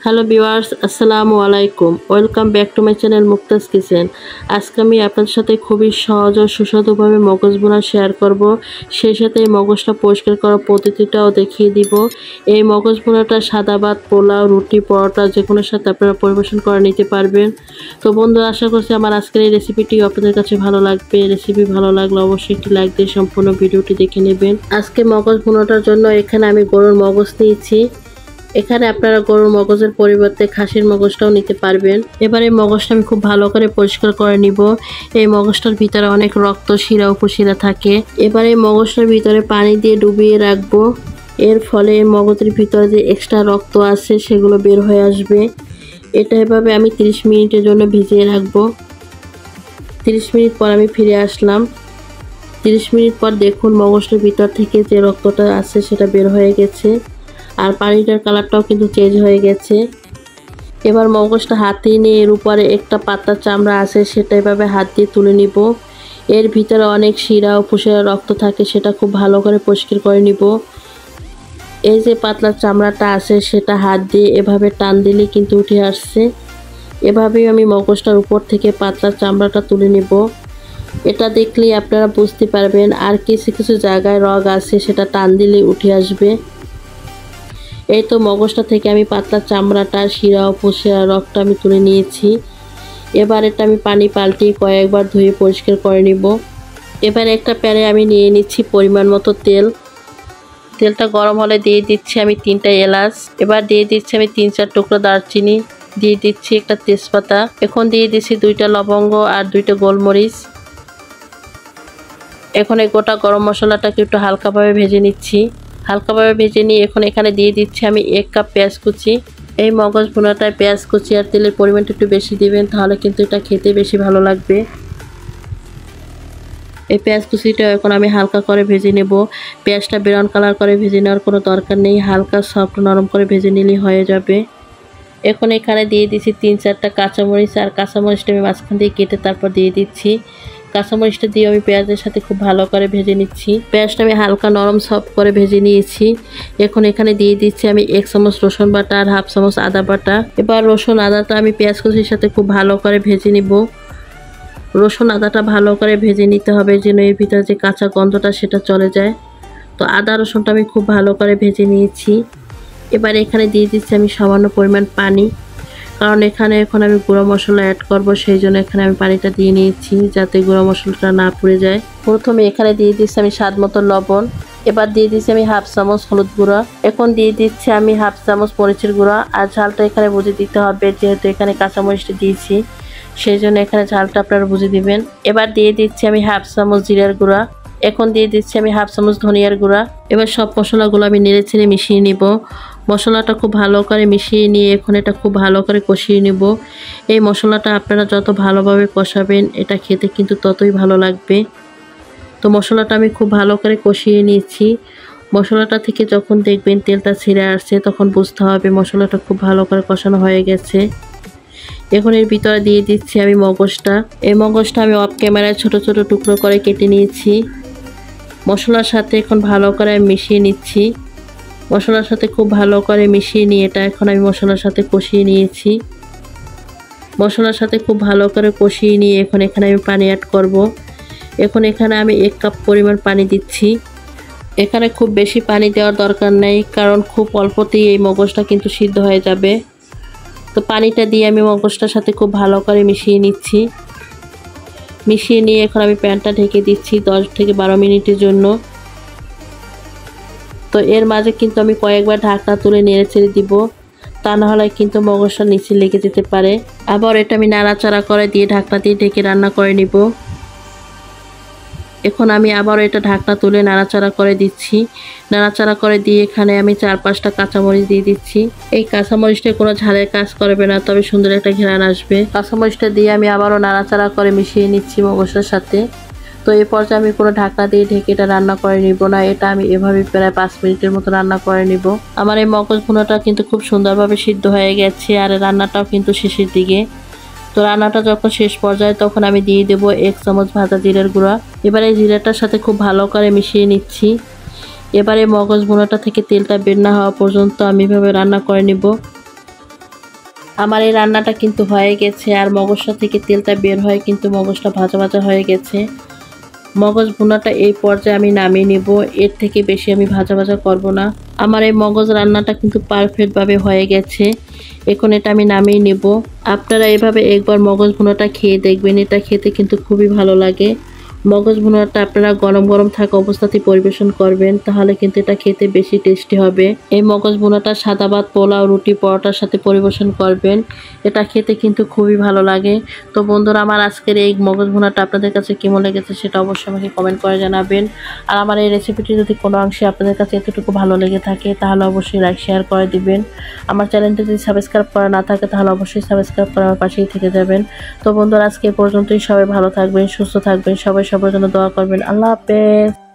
Hello viewers, আসসালামু আলাইকুম। Welcome back to my channel Mukta's kitchen. আজকে আমি আপনাদের সাথে খুবই সহজ ও সুস্বাদুভাবে মগজ ভুনা শেয়ার করব। সেই সাথে এই মগজটা পরিষ্কার করার পদ্ধতিটাও দেখিয়ে দিব। এই মগজ ভুনাটা সাদা ভাত, পোলাও, রুটি, পরোটা যে কোনোর সাথে আপনারা পরিবেশন করে নিতে পারবেন। তো বন্ধুরা, আশা করছি আমার আজকের এই রেসিপিটি আপনাদের কাছে ভালো লাগবে। রেসিপি ভালো লাগলে অবশ্যই একটি লাইক দিয়ে সম্পূর্ণ ভিডিওটি দেখে নেবেন। আজকে মগজ ভুনাটার জন্য এখানে আমি গরুর মগজ নিয়েছি। এখানে আপনারা গরুর মগজের পরিবর্তে খাসির মগজটাও নিতে পারবেন। এবারে মগজটা আমি খুব ভালো করে পরিষ্কার করে নিব। এই মগজটার ভিতরে অনেক রক্ত, শিরা, উপশিরা থাকে। এবারে মগজটার ভিতরে পানি দিয়ে ডুবিয়ে রাখবো। এর ফলে মগজের ভিতরে যে এক্সট্রা রক্ত আছে সেগুলো বের হয়ে আসবে। এটা এভাবে আমি 30 মিনিটের জন্য ভিজিয়ে রাখবো। 30 মিনিট পর আমি ফিরে আসলাম। 30 মিনিট পর দেখুন মগজটার ভিতর থেকে যে রক্তটা আছে সেটা বের হয়ে গেছে, আর পানিটার কালারটাও কিন্তু চেঞ্জ হয়ে গেছে। এবার মগজটা হাতে নিয়ে এর উপরে একটা পাতলা চামড়া আছে সেটা এভাবে হাত দিয়ে তুলে নিব। এর ভিতরে অনেক শিরা ও উপশিরা রক্ত থাকে, সেটা খুব ভালো করে পরিষ্কার করে নিব। এই যে পাতলা চামড়াটা আছে সেটা হাত দিয়ে এভাবে টান দিলে কিন্তু উঠে আসছে। এভাবেই আমি মগজটার উপর থেকে পাতলা চামড়াটা তুলে নিব। এটা দেখলেই আপনারা বুঝতে পারবেন। আর কিছু কিছু জায়গায় রগ আছে সেটা টান দিলে উঠে আসবে। এই তো মগজটা থেকে আমি পাতলা চামড়াটা, শিরা, উপশিরা, রগটা আমি তুলে নিয়েছি। এবার এটা আমি পানি পাল্টিয়ে কয়েকবার ধুয়ে পরিষ্কার করে নিব। এবার একটা প্যানে আমি নিয়ে নিচ্ছি পরিমাণ মতো তেল। তেলটা গরম হলে দিয়ে দিচ্ছি আমি 3টা এলাচ। এবার দিয়ে দিচ্ছি আমি 3-4 টুকরো দারচিনি, দিয়ে দিচ্ছি একটা তেজপাতা। এখন দিয়ে দিচ্ছি 2টা লবঙ্গ আর 2টা গোলমরিচ। এখন এই গোটা গরম মশলাটাকে একটু হালকাভাবে ভেজে নিচ্ছি। হালকাভাবে ভেজে নিয়ে এখন এখানে দিয়ে দিচ্ছি আমি 1 কাপ পেঁয়াজ কুচি। এই মগজ ভুনাটায় পেঁয়াজ কুচি আর তেলের পরিমাণটা একটু বেশি দিবেন, তাহলে কিন্তু এটা খেতে বেশি ভালো লাগবে। এই পেঁয়াজ কুচিটা এখন আমি হালকা করে ভেজে নেব। পেঁয়াজটা ব্রাউন কালার করে ভেজে নেওয়ার কোনো দরকার নেই, হালকা সফট নরম করে ভেজে নিলেই হয়ে যাবে। এখন এখানে দিয়ে দিচ্ছি 3-4টা কাঁচামরিচ, আর কাঁচামরিচটা আমি মাঝখান দিয়ে কেটে তারপর দিয়ে দিচ্ছি। কাঁচামরিচটা দিয়ে আমি পেঁয়াজের সাথে খুব ভালো করে ভেজে নিচ্ছি। পেঁয়াজটা আমি হালকা নরম সফট করে ভেজে নিয়েছি। এখন এখানে দিয়ে দিচ্ছি আমি 1 চামচ রসুন বাটা আর 1/2 চামচ আদা বাটা। এবার রসুন আদাটা আমি পেঁয়াজ কুচির সাথে খুব ভালো করে ভেজে নিব। রসুন আদাটা ভালো করে ভেজে নিতে হবে যেন এর ভিতরে যে কাঁচা গন্ধটা সেটা চলে যায়। তো আদা রসুনটা আমি খুব ভালো করে ভেজে নিয়েছি। এবার এখানে দিয়ে দিচ্ছি আমি সামান্য পরিমাণ পানি, কারণ এখানে এখন আমি গুঁড়ো মশলা অ্যাড করব, সেই জন্য এখানে আমি পানিটা দিয়ে নিয়েছি যাতে গুঁড়ো মশলাটা না পুড়ে যায়। প্রথমে এখানে দিয়ে দিচ্ছি আমি স্বাদ মতো লবণ। এবার দিয়ে দিচ্ছি আমি 1/2 চামচ হলুদ গুঁড়া। এখন দিয়ে দিচ্ছি আমি 1/2 চামচ মরিচের গুঁড়া। আর ঝালটা এখানে বুঝে দিতে হবে, যেহেতু এখানে কাঁচামরিচটা দিয়েছি সেই জন্য এখানে ঝালটা আপনারা বুঝে দিবেন। এবার দিয়ে দিচ্ছি আমি 1/2 চামচ জিরার গুঁড়া। এখন দিয়ে দিচ্ছি আমি 1/2 চামচ ধনিয়ার গুঁড়া। এবার সব মশলাগুলো আমি নেড়ে ছেড়ে মিশিয়ে নিব। মশলাটা খুব ভালো করে মিশিয়ে নিয়ে এখন এটা খুব ভালো করে কষিয়ে নিব। এই মশলাটা আপনারা যত ভালোভাবে কষাবেন এটা খেতে কিন্তু ততই ভালো লাগবে। তো মশলাটা আমি খুব ভালো করে কষিয়ে নিয়েছি। মশলাটা থেকে যখন দেখবেন তেলটা ছেড়ে আসছে তখন বুঝতে হবে মশলাটা খুব ভালো করে কষানো হয়ে গেছে। এখন এর ভিতরে দিয়ে দিচ্ছি আমি মগজটা। এই মগজটা আমি অফ ক্যামেরায় ছোট ছোট টুকরো করে কেটে নিয়েছি। মশলার সাথে এখন ভালো করে মিশিয়ে নিচ্ছি। মশলার সাথে খুব ভালো করে মিশিয়ে নিয়ে এটা এখন আমি মশলার সাথে কষিয়ে নিয়েছি। মশলার সাথে খুব ভালো করে কষিয়ে নিয়ে এখন এখানে আমি পানি অ্যাড করব। এখন এখানে আমি 1 কাপ পরিমাণ পানি দিচ্ছি। এখানে খুব বেশি পানি দেওয়ার দরকার নেই, কারণ খুব অল্পতেই এই মগজটা কিন্তু সিদ্ধ হয়ে যাবে। তো পানিটা দিয়ে আমি মগজটার সাথে খুব ভালো করে মিশিয়ে নিচ্ছি। মিশিয়ে নিয়ে এখন আমি প্যানটা ঢেকে দিচ্ছি 10 থেকে 12 মিনিটের জন্য। তো এর মাঝে কিন্তু আমি কয়েকবার ঢাকনা তুলে নেড়ে ছেড়ে দিব, তা না হলে কিন্তু মগজটা নিচে লেগে যেতে পারে। আবার এটা আমি নাড়াচাড়া করে দিয়ে ঢাকনা দিয়ে ঢেকে রান্না করে নিব। এখন আমি আবার এটা ঢাকনা তুলে নাড়াচাড়া করে দিচ্ছি। নাড়াচাড়া করে দিয়ে এখানে আমি 4-5টা কাঁচামরিচ দিয়ে দিচ্ছি। এই কাঁচামরিচটা কোনো ঝালের কাজ করবে না, তবে সুন্দর একটা ঘ্রাণ আসবে। কাঁচামরিচটা দিয়ে আমি আবারও নাড়াচাড়া করে মিশিয়ে নিচ্ছি মগজটার সাথে। তো এই পর্যায়ে আমি কোনো ঢাকনা দিয়ে ঢেকে এটা রান্না করে নিব না, এটা আমি এভাবে প্রায় 5 মিনিটের মতো রান্না করে নিব। আমার এই মগজ ভুনাটা কিন্তু খুব সুন্দরভাবে সিদ্ধ হয়ে গেছে, আর রান্নাটাও কিন্তু শেষের দিকে। তো রান্নাটা যখন শেষ পর্যায়ে তখন আমি দিয়ে দেবো 1 চামচ ভাজা জিরার গুঁড়া। এবারে জিরাটার সাথে খুব ভালো করে মিশিয়ে নিচ্ছি। এবারে মগজ ভুনাটা থেকে তেলটা বের না হওয়া পর্যন্ত আমি এভাবে রান্না করে নিব। আমার এই রান্নাটা কিন্তু হয়ে গেছে, আর মগজটা থেকে তেলটা বের হয়ে কিন্তু মগজটা ভাজা ভাজা হয়ে গেছে। মগজ ভুনাটা এই পর্যায়ে আমি নামিয়ে নেব, এর থেকে বেশি আমি ভাজা ভাজা করব না। আমার এই মগজ রান্নাটা কিন্তু পারফেক্টভাবে হয়ে গেছে, এখন এটা আমি নামিয়ে নেব। আপনারা এভাবে একবার মগজ ভুনাটা খেয়ে দেখবেন, এটা খেতে কিন্তু খুবই ভালো লাগে। মগজ ভুনাটা আপনারা গরম গরম থাকা অবস্থাতেই পরিবেশন করবেন, তাহলে কিন্তু এটা খেতে বেশি টেস্টি হবে। এই মগজ ভুনাটা সাদা ভাত, পোলাও, রুটি, পরোটার সাথে পরিবেশন করবেন, এটা খেতে কিন্তু খুবই ভালো লাগে। তো বন্ধুরা, আমার আজকের এই মগজ ভুনাটা আপনাদের কাছে কেমন লেগেছে সেটা অবশ্যই আমাকে কমেন্ট করে জানাবেন। আর আমার এই রেসিপিটি যদি কোনো অংশে আপনাদের কাছে এতটুকু ভালো লেগে থাকে তাহলে অবশ্যই লাইক শেয়ার করে দিবেন। আমার চ্যানেলটি যদি সাবস্ক্রাইব করা না থাকে তাহলে অবশ্যই সাবস্ক্রাইব করে আমার পাশেই থেকে যাবেন। তো বন্ধুরা, আজকে এ পর্যন্তই। সবাই ভালো থাকবেন, সুস্থ থাকবেন, সবাই সবার জন্য দোয়া করবেন। আল্লাহ হাফেজ।